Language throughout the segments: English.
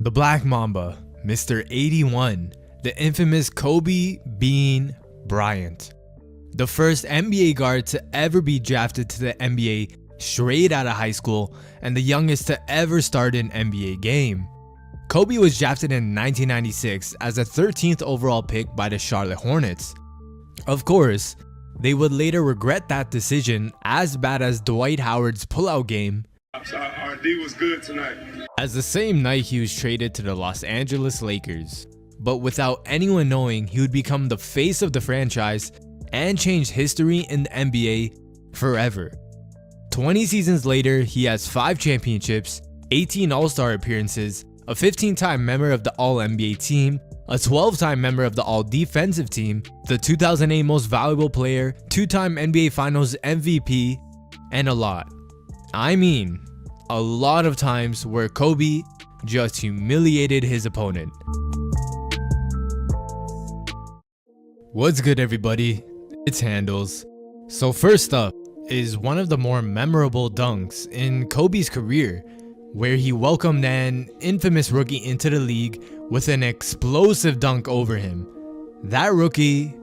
The Black Mamba, Mr. 81, the infamous Kobe Bryant. The first NBA guard to ever be drafted to the NBA straight out of high school and the youngest to ever start an NBA game. Kobe was drafted in 1996 as the 13th overall pick by the Charlotte Hornets. Of course, they would later regret that decision, as bad as Dwight Howard's pullout game, Our D was good tonight. as the same night he was traded to the Los Angeles Lakers. But without anyone knowing, he would become the face of the franchise and change history in the NBA forever. 20 seasons later, he has 5 championships, 18 All-Star appearances, a 15-time member of the All-NBA team, a 12-time member of the All-Defensive team, the 2008 Most Valuable Player, 2-time NBA Finals MVP, and a lot. I mean, a lot of times where Kobe just humiliated his opponent. What's good, everybody? It's Handles. So first up is one of the more memorable dunks in Kobe's career, where he welcomed an infamous rookie into the league with an explosive dunk over him. That rookie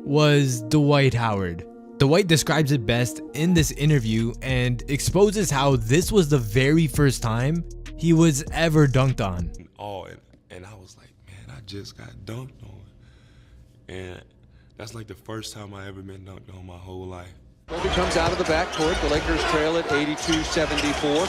was Dwight Howard. Dwight describes it best in this interview and exposes how this was the very first time he was ever dunked on. And I was like, man, I just got dunked on. And that's like the first time I ever been dunked on my whole life. Kobe comes out of the backcourt. The Lakers trail at 82-74.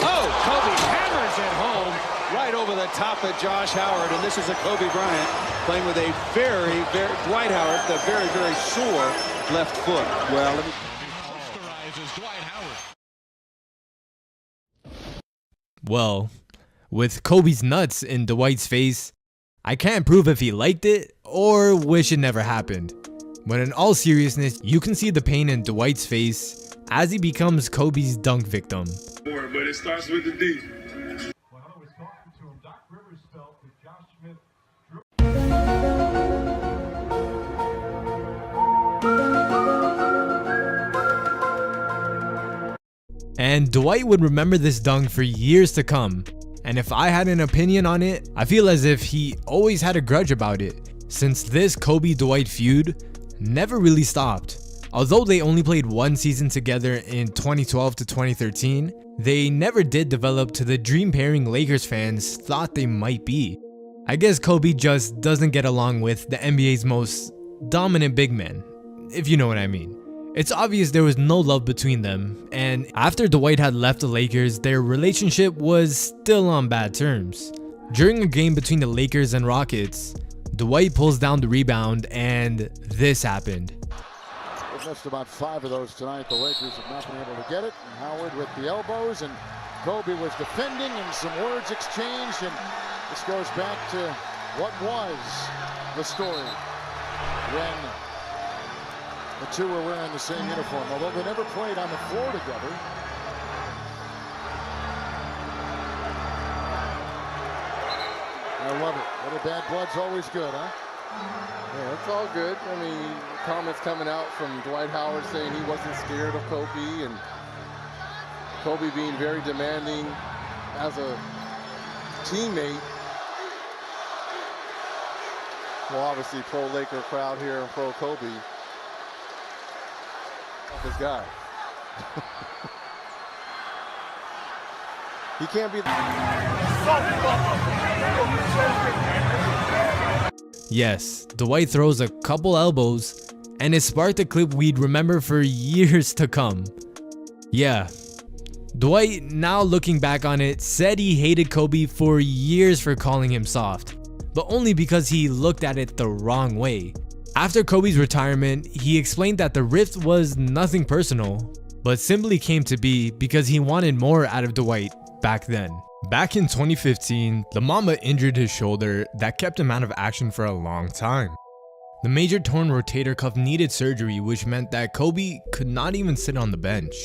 Oh, Kobe hammers it home right over the top of Josh Howard. And this is a Kobe Bryant playing with a very Dwight Howard, the very sore left foot. Well, let me posterizes Dwight Howard. Well, with Kobe's nuts in Dwight's face, I can't prove if he liked it or wish it never happened. But in all seriousness, you can see the pain in Dwight's face as he becomes Kobe's dunk victim. But it starts with the D. When I was talking to him, Doc Rivers felt that Josh Smith And Dwight would remember this dunk for years to come. And if I had an opinion on it, I feel as if he always had a grudge about it, since this Kobe-Dwight feud never really stopped. Although they only played one season together in 2012 to 2013, they never did develop to the dream pairing Lakers fans thought they might be. I guess Kobe just doesn't get along with the NBA's most dominant big men, if you know what I mean. It's obvious there was no love between them, and after Dwight had left the Lakers, their relationship was still on bad terms. During a game between the Lakers and Rockets, Dwight pulls down the rebound and this happened. They've missed about 5 of those tonight. The Lakers have not been able to get it. And Howard with the elbows, and Kobe was defending, and some words exchanged, and this goes back to what was the story when the two were wearing the same uniform, although they never played on the floor together. I love it. Little bad blood's always good, huh? Yeah, it's all good. I mean, comments coming out from Dwight Howard saying he wasn't scared of Kobe, and Kobe being very demanding as a teammate. Well, obviously, pro-Laker crowd here and pro-Kobe. This guy. He can't be. Yes, Dwight throws a couple elbows, and it sparked a clip we'd remember for years to come. Yeah, Dwight, now looking back on it, said he hated Kobe for years for calling him soft, but only because he looked at it the wrong way. After Kobe's retirement, he explained that the rift was nothing personal, but simply came to be because he wanted more out of Dwight back then. Back in 2015, the Mamba injured his shoulder that kept him out of action for a long time. The major torn rotator cuff needed surgery, which meant that Kobe could not even sit on the bench.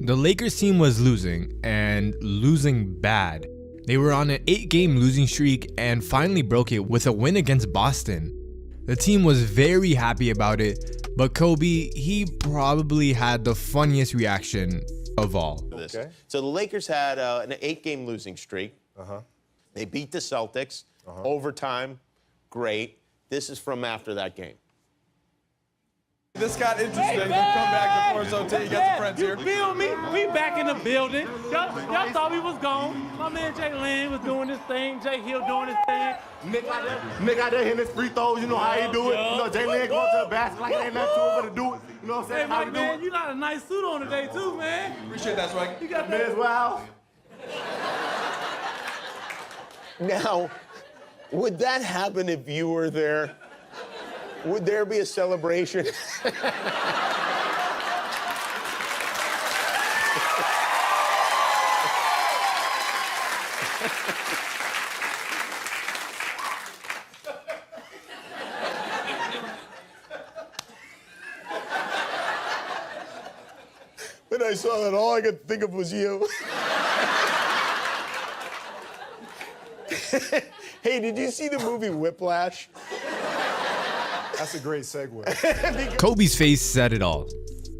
The Lakers team was losing, and losing bad. They were on an 8-game losing streak and finally broke it with a win against Boston. The team was very happy about it, but Kobe, he probably had the funniest reaction of all. Okay. So the Lakers had an 8-game losing streak. They beat the Celtics. Overtime, great. This is from after that game. This got interesting. We'll come back to Force Hotel. You got the friends here. You feel me? We back in the building. Y'all thought we was gone. My man Jay Lynn was doing his thing. Jay Hill doing his thing. Nick out there hitting his free throws. You know how he do it. You know, Jay Lynn going to the basket like it ain't nothing to it but to do it. You know what I'm saying? Hey, Mike, man, you got a nice suit on today, too, man. Appreciate that, Swag. You got Men's Warehouse. Now, would that happen if you were there? Would there be a celebration? When I saw that, all I could think of was you. Hey, did you see the movie Whiplash? That's a great segue. Kobe's face said it all.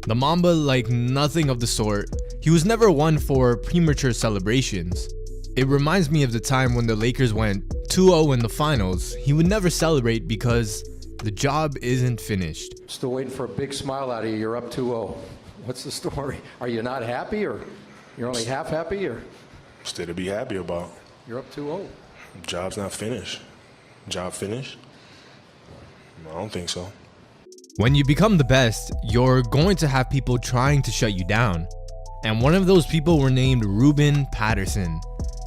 The Mamba, like nothing of the sort, he was never one for premature celebrations. It reminds me of the time when the Lakers went 2-0 in the finals. He would never celebrate because the job isn't finished. Still waiting for a big smile out of you. You're up 2-0. What's the story? Are you not happy, or you're only half happy, or Still to be happy about. you're up 2-0? Job's not finished. Job finished? I don't think so. When you become the best, you're going to have people trying to shut you down. And one of those people were named Ruben Patterson.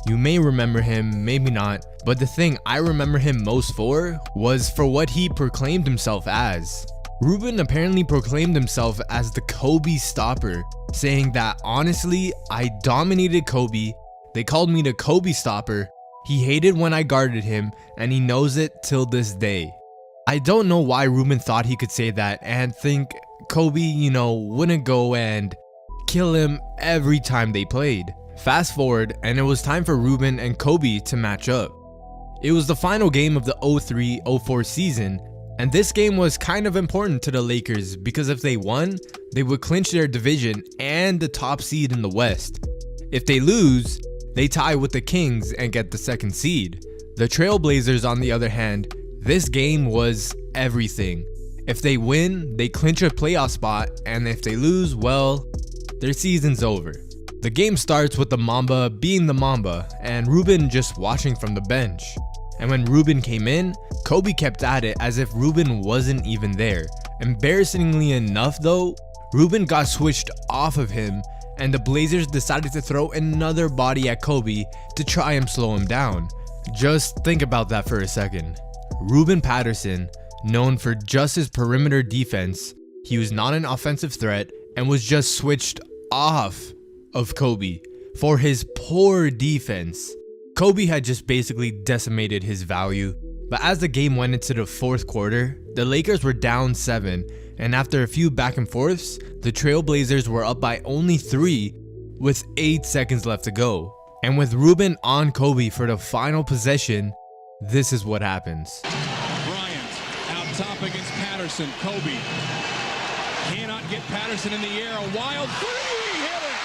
You may remember him, maybe not, but the thing I remember him most for was for what he proclaimed himself as. Ruben apparently proclaimed himself as the Kobe stopper, saying that honestly, I dominated Kobe, they called me the Kobe stopper, he hated when I guarded him, and he knows it till this day. I don't know why Ruben thought he could say that and think Kobe, wouldn't go and kill him every time they played. Fast forward, and it was time for Ruben and Kobe to match up. It was the final game of the 03-04 season, and this game was kind of important to the Lakers because if they won, they would clinch their division and the top seed in the West. If they lose, they tie with the Kings and get the second seed. The Trailblazers, on the other hand, this game was everything. If they win, they clinch a playoff spot, and if they lose, well, their season's over. The game starts with the Mamba being the Mamba, and Ruben just watching from the bench. And when Ruben came in, Kobe kept at it as if Ruben wasn't even there. Embarrassingly enough though, Ruben got switched off of him, and the Blazers decided to throw another body at Kobe to try and slow him down. Just think about that for a second. Ruben Patterson, known for just his perimeter defense, he was not an offensive threat and was just switched off of Kobe for his poor defense. Kobe had just basically decimated his value, but as the game went into the fourth quarter, the Lakers were down 7, and after a few back and forths, the Trailblazers were up by only 3 with 8 seconds left to go. And with Ruben on Kobe for the final possession, this is what happens. Bryant out top against Patterson. Kobe cannot get Patterson in the air. A wild three, hit it.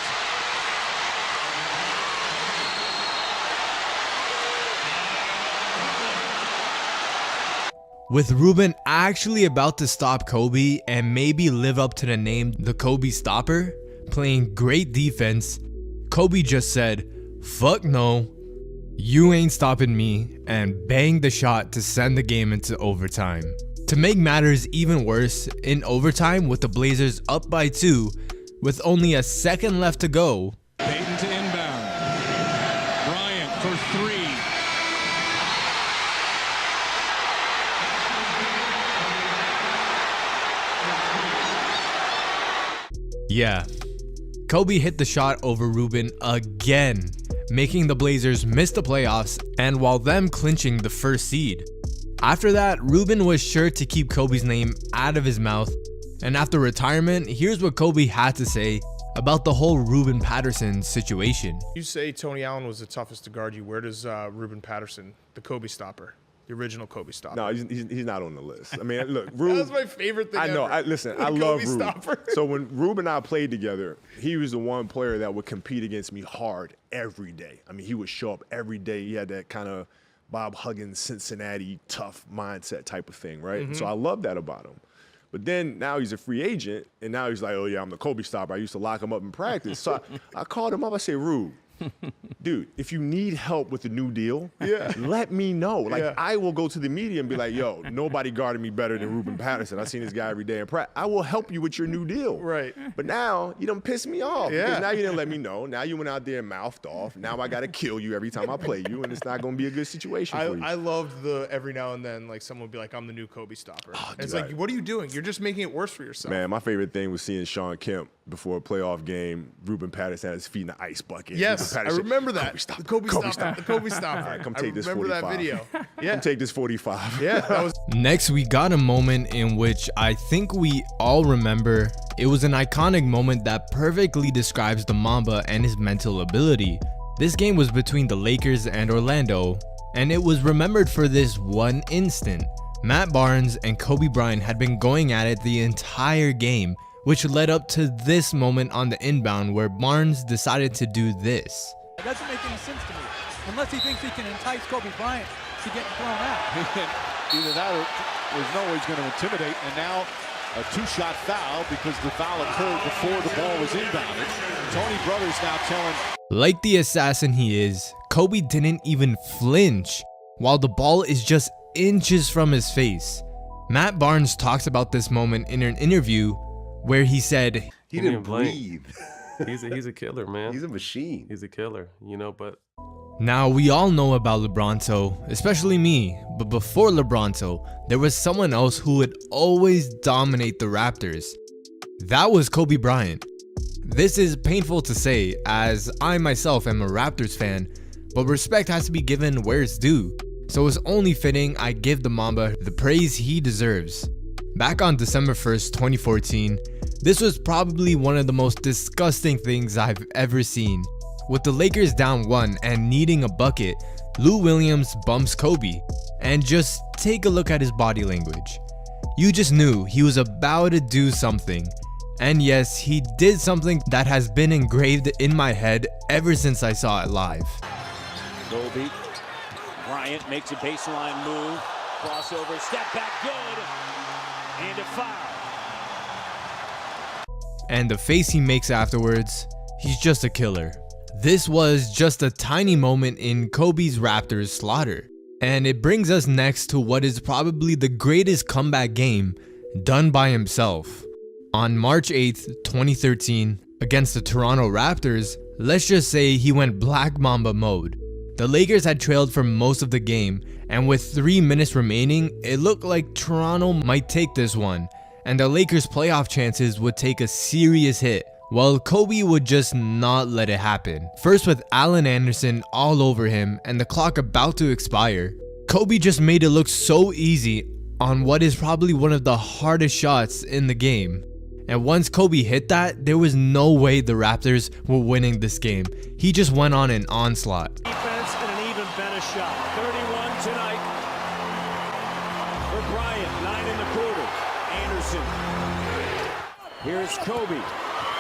With Ruben actually about to stop Kobe and maybe live up to the name the Kobe stopper, playing great defense, Kobe just said, "Fuck no, you ain't stopping me," and banged the shot to send the game into overtime. To make matters even worse, in overtime with the Blazers up by 2, with only a second left to go, Payton to inbound. Bryant for 3. yeah, Kobe hit the shot over Ruben again, making the Blazers miss the playoffs and while them clinching the first seed. After that, Ruben was sure to keep Kobe's name out of his mouth, and after retirement, here's what Kobe had to say about the whole Ruben Patterson situation. You say Tony Allen was the toughest to guard you. Where does Ruben Patterson, the Kobe stopper, The original Kobe stopper. No, he's not on the list. I mean, look, Rube. That was my favorite thing I know. ever. Listen, The I Kobe love Rube. stopper. So when Rube and I played together, he was the one player that would compete against me hard every day. I mean, he would show up every day. He had that kind of Bob Huggins, Cincinnati, tough mindset type of thing, right? Mm-hmm. So I love that about him. But then now he's a free agent, and now he's like, oh, yeah, I'm the Kobe stopper. I used to lock him up in practice. So I called him up. I said, Rube, dude, if you need help with the new deal, let me know. Like, I will go to the media and be like, yo, nobody guarded me better than Ruben Patterson. I've seen this guy every day in practice. I will help you with your new deal. Right. But now you done pissed me off. Because now you didn't let me know. Now you went out there and mouthed off. Now I got to kill you every time I play you, and it's not going to be a good situation for you. I loved the every now and then, like, someone would be like, I'm the new Kobe stopper. It's dude, like, what are you doing? You're just making it worse for yourself. Man, my favorite thing was seeing Sean Kemp before a playoff game. Ruben Patterson had his feet in the ice bucket. Yes, I remember that. Kobe stopper. The Kobe Kobe stopper. The Kobe stopper. All right, come take this 45. I remember that video. Yeah. Come take this 45. Yeah, that was. Next, we got a moment in which I think we all remember. It was an iconic moment that perfectly describes the Mamba and his mental ability. This game was between the Lakers and Orlando, and it was remembered for this one instant. Matt Barnes and Kobe Bryant had been going at it the entire game, which led up to this moment on the inbound where Barnes decided to do this. It doesn't make any sense to me, unless he thinks he can entice Kobe Bryant to getting thrown out. Either that or there's no way he's going to intimidate. And now a two-shot foul because the foul occurred before the ball was inbounded. Tony Brothers now telling. Like the assassin he is, Kobe didn't even flinch while the ball is just inches from his face. Matt Barnes talks about this moment in an interview where he said, he didn't breathe. He's a killer, man. He's a machine. He's a killer, you know, but now we all know about LeBronto, especially me, but before LeBronto, there was someone else who would always dominate the Raptors. That was Kobe Bryant. This is painful to say, as I myself am a Raptors fan, but respect has to be given where it's due, so it's only fitting I give the Mamba the praise he deserves. Back on December 1st, 2014, this was probably one of the most disgusting things I've ever seen. With the Lakers down 1 and needing a bucket, Lou Williams bumps Kobe, and just take a look at his body language. You just knew he was about to do something. And yes, he did something that has been engraved in my head ever since I saw it live. Kobe Bryant makes a baseline move, crossover, step back, good, and a foul. And the face he makes afterwards, he's just a killer. This was just a tiny moment in Kobe's Raptors slaughter. And it brings us next to what is probably the greatest comeback game done by himself. On March 8th, 2013, against the Toronto Raptors, let's just say he went Black Mamba mode. The Lakers had trailed for most of the game, and with 3 minutes remaining, it looked like Toronto might take this one, and the Lakers' playoff chances would take a serious hit. Well, Kobe would just not let it happen. First with Allen Anderson all over him and the clock about to expire, Kobe just made it look so easy on what is probably one of the hardest shots in the game. And once Kobe hit that, there was no way the Raptors were winning this game. He just went on an onslaught. Defense and an even better shot. 31 tonight for Bryant, 9 in the quarter. Anderson. Here's Kobe.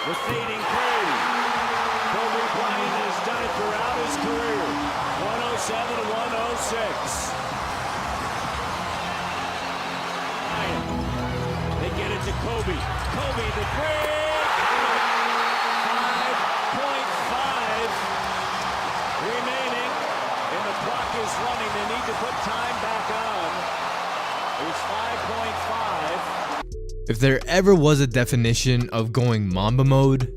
The fading Curry. Kobe Bryant has done it throughout his career. 107-106. Bryant. They get it to Kobe. Kobe the three. 5.5 remaining. And the clock is running. They need to put time back on. It's 5.5. If there ever was a definition of going Mamba mode,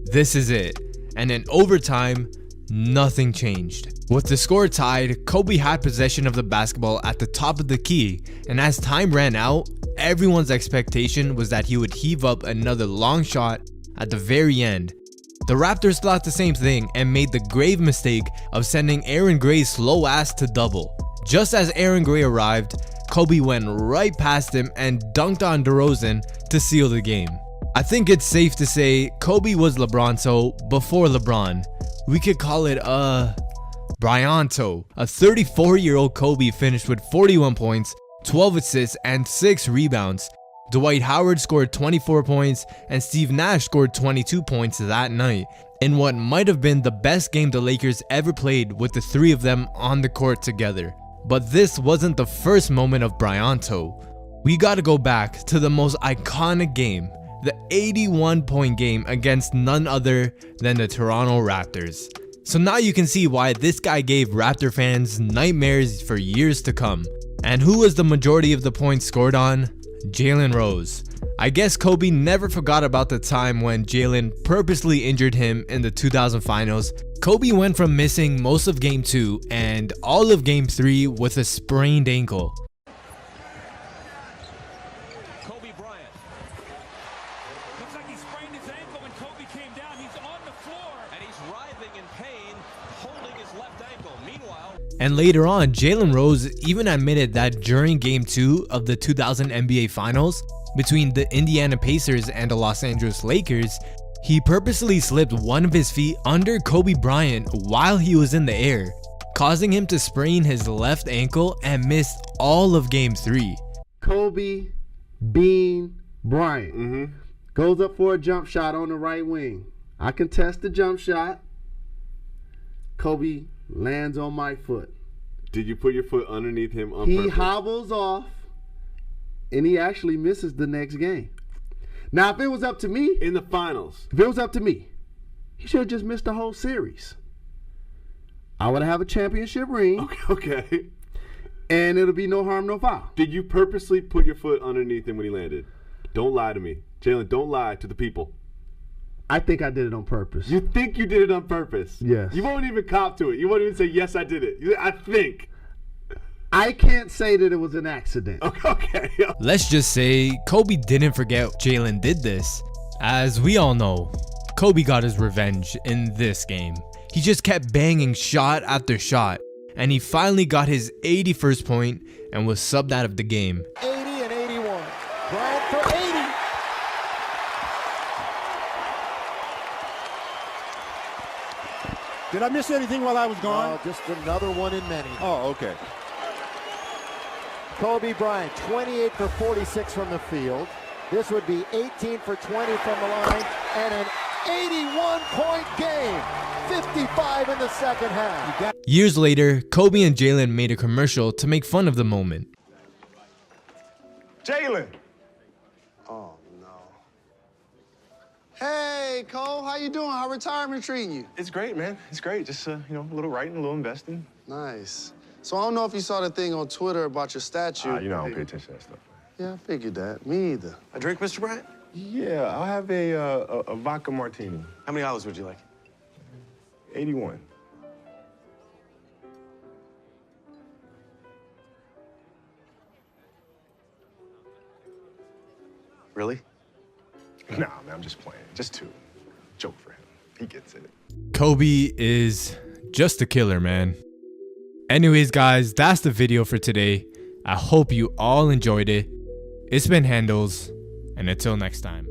this is it. And in overtime, nothing changed. With the score tied, Kobe had possession of the basketball at the top of the key, and as time ran out, everyone's expectation was that he would heave up another long shot at the very end. The Raptors thought the same thing and made the grave mistake of sending Aaron Gray's slow ass to double. Just as Aaron Gray arrived, Kobe went right past him and dunked on DeRozan to seal the game. I think it's safe to say Kobe was LeBronto before LeBron. We could call it the Bryanto. A 34-year-old Kobe finished with 41 points, 12 assists, and 6 rebounds. Dwight Howard scored 24 points, and Steve Nash scored 22 points that night, in what might have been the best game the Lakers ever played with the three of them on the court together. But this wasn't the first moment of Bryanto. We gotta go back to the most iconic game, the 81-point game against none other than the Toronto Raptors. So now you can see why this guy gave Raptor fans nightmares for years to come. And who was the majority of the points scored on? Jalen Rose. I guess Kobe never forgot about the time when Jalen purposely injured him in the 2000 finals. Kobe went from missing most of game 2 and all of game 3 with a sprained ankle. Kobe Bryant. Looks like he sprained his ankle when Kobe came down. He's on the floor and he's writhing in pain, holding his left ankle. Meanwhile, and later on, Jalen Rose even admitted that during game 2 of the 2000 NBA Finals between the Indiana Pacers and the Los Angeles Lakers, he purposely slipped one of his feet under Kobe Bryant while he was in the air, causing him to sprain his left ankle and miss all of game 3. Kobe Bean Bryant goes up for a jump shot on the right wing. I contest the jump shot. Kobe lands on my foot. Did you put your foot underneath him on purpose? He hobbles off, and he actually misses the next game. Now, if it was up to me, in the finals, if it was up to me, he should have just missed the whole series. I would have a championship ring. Okay. And it'll be no harm, no foul. Did you purposely put your foot underneath him when he landed? Don't lie to me. Jalen, don't lie to the people. I think I did it on purpose. You think you did it on purpose? Yes. You won't even cop to it. You won't even say, yes, I did it. I think. I can't say that it was an accident. Okay. Let's just say Kobe didn't forget Jalen did this. As we all know, Kobe got his revenge in this game. He just kept banging shot after shot, and he finally got his 81st point and was subbed out of the game. 80 and 81. Bryant for 80. Did I miss anything while I was gone? Just another one in many. Oh, okay. Kobe Bryant, 28 for 46 from the field. This would be 18 for 20 from the line and an 81-point game. 55 in the second half. Years later, Kobe and Jalen made a commercial to make fun of the moment. Jalen. Oh, no. Hey, Cole, how you doing? How retirement treating you? It's great, man. It's great. Just, a little writing, a little investing. Nice. So I don't know if you saw the thing on Twitter about your statue. I don't pay attention to that stuff. Yeah, I figured that. Me either. A drink, Mr. Bryant? Yeah, I'll have a vodka martini. How many olives would you like? 81. Really? Nah, man, I'm just playing. Just 2. Joke for him. He gets it. Kobe is just a killer, man. Anyways, guys, that's the video for today. I hope you all enjoyed it. It's been Handles, and until next time.